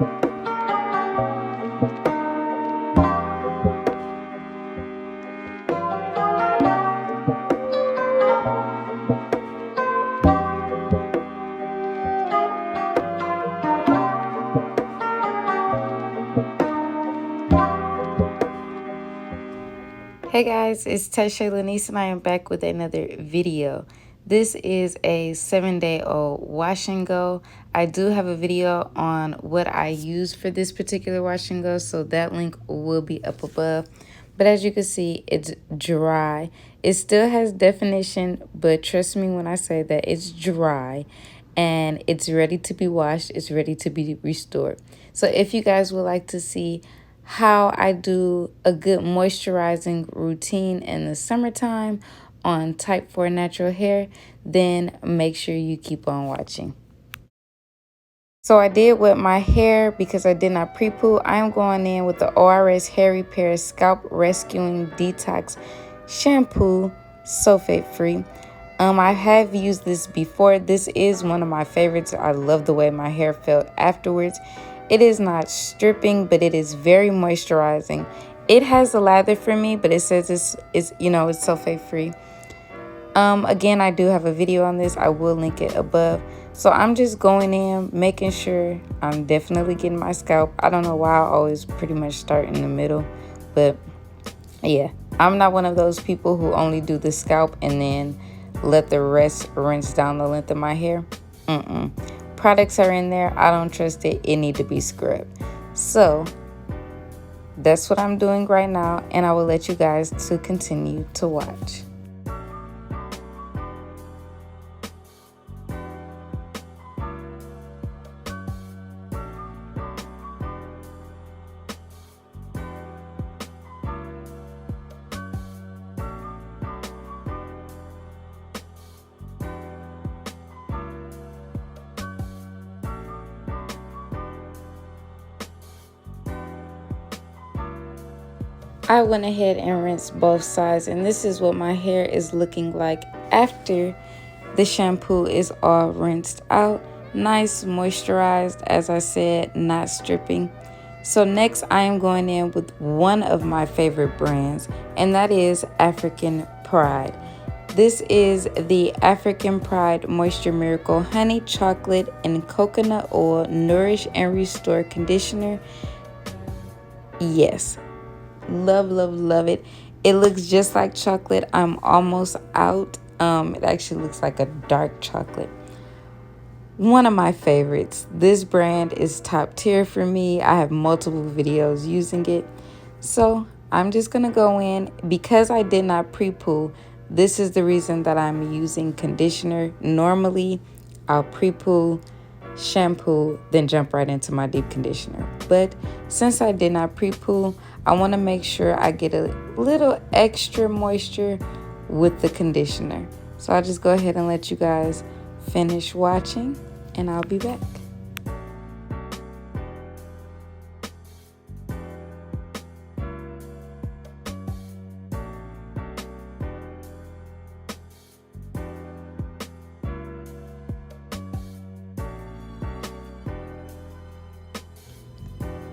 Hey guys, it's Tashay Leniece and I am back with another video. This is a 7-day-old wash and go. I do have a video on what I use for this particular wash and go, so that link will be up above. But as you can see, it's dry. It still has definition, but trust me when I say that it's dry and it's ready to be washed. It's ready to be restored. So if you guys would like to see how I do a good moisturizing routine in the summertime on type 4 natural hair, then make sure you keep on watching. So I did with my hair because I did not pre-poo. I am going in with the ORS Hair Repair Scalp Rescuing Detox Shampoo, sulfate free. I have used this before. This is one of my favorites. I love the way my hair felt afterwards. It is not stripping, but it is very moisturizing. It has a lather for me, but it says it's sulfate free. Again, I do have a video on this. I will link it above. So I'm just going in, making sure I'm definitely getting my scalp. I don't know why I always pretty much start in the middle, but yeah, I'm not one of those people who only do the scalp and then let the rest rinse down the length of my hair. Products are in there. I don't trust it. It need to be scrubbed. So that's what I'm doing right now, and I will let you guys to continue to watch. I went ahead and rinsed both sides, and this is what my hair is looking like after the shampoo is all rinsed out. Nice, moisturized, as I said, not stripping. So next I am going in with one of my favorite brands, and that is African Pride. This is the African Pride Moisture Miracle Honey Chocolate and Coconut Oil Nourish and Restore Conditioner. Yes, love it. It looks just like chocolate. I'm almost out. It actually looks like a dark chocolate. One of my favorites. This brand is top tier for me. I have multiple videos using it. So I'm just gonna go in because I did not pre-poo. This is the reason that I'm using conditioner. Normally I'll pre-poo, shampoo, then jump right into my deep conditioner. But since I did not pre-poo, I want to make sure I get a little extra moisture with the conditioner. So I'll just go ahead and let you guys finish watching, and I'll be back.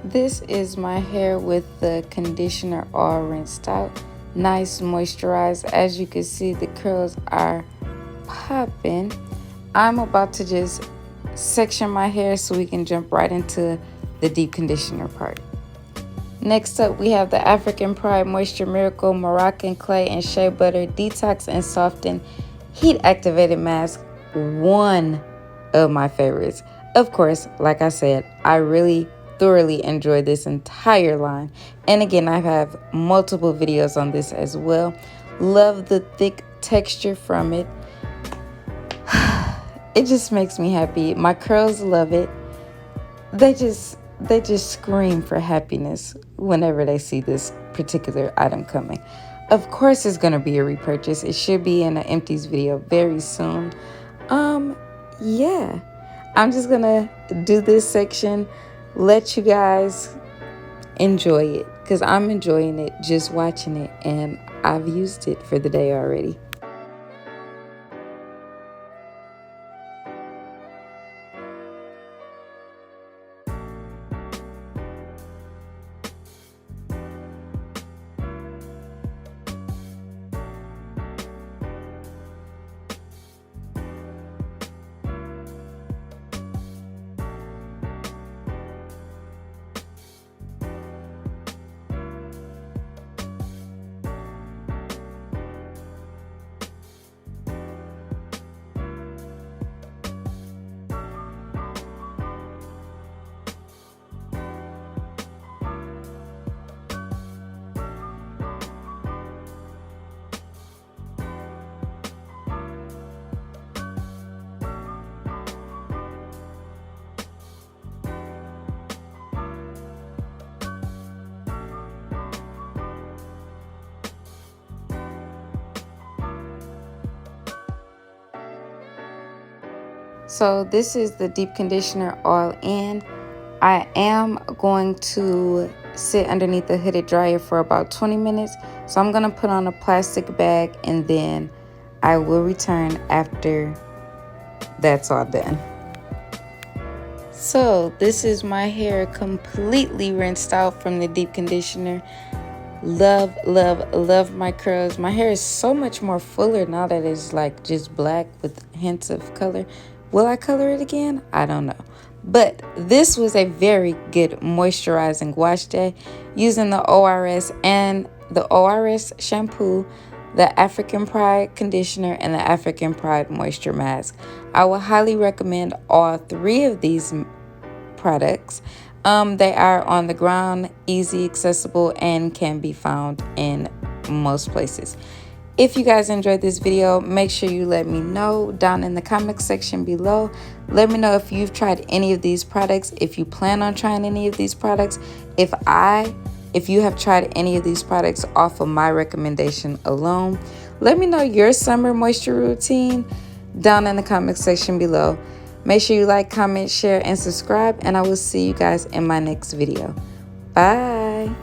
This is my hair with the conditioner all rinsed out. Nice moisturized. As you can see, the curls are popping. I'm about to just section my hair so we can jump right into the deep conditioner part. Next up, we have the African Pride Moisture Miracle Moroccan Clay and Shea Butter Detox and Soften Heat Activated Mask. One of my favorites. Of course, like I said, I really thoroughly enjoy this entire line. And again, I have multiple videos on this as well. Love the thick texture from it. It just makes me happy. My curls love it. They just scream for happiness whenever they see this particular item coming. Of course, it's going to be a repurchase. It should be in an empties video very soon. Yeah, I'm just going to do this section, let you guys enjoy it because I'm enjoying it just watching it, and I've used it for the day already. So this is the deep conditioner all in. I am going to sit underneath the hooded dryer for about 20 minutes. So I'm going to put on a plastic bag and then I will return after that's all done. So this is my hair completely rinsed out from the deep conditioner. Love, love, love my curls. My hair is so much more fuller now that it's like just black with hints of color. Will I color it again? I don't know. But this was a very good moisturizing wash day using the ORS and the ORS shampoo, the African Pride conditioner, and the African Pride moisture mask. I will highly recommend all three of these products. They are on the ground, easy, accessible, and can be found in most places. If you guys enjoyed this video, make sure you let me know down in the comment section below. Let me know if you've tried any of these products, if you plan on trying any of these products, if you have tried any of these products off of my recommendation alone. Let me know your summer moisture routine down in the comment section below. Make sure you like, comment, share, and subscribe, and I will see you guys in my next video. Bye.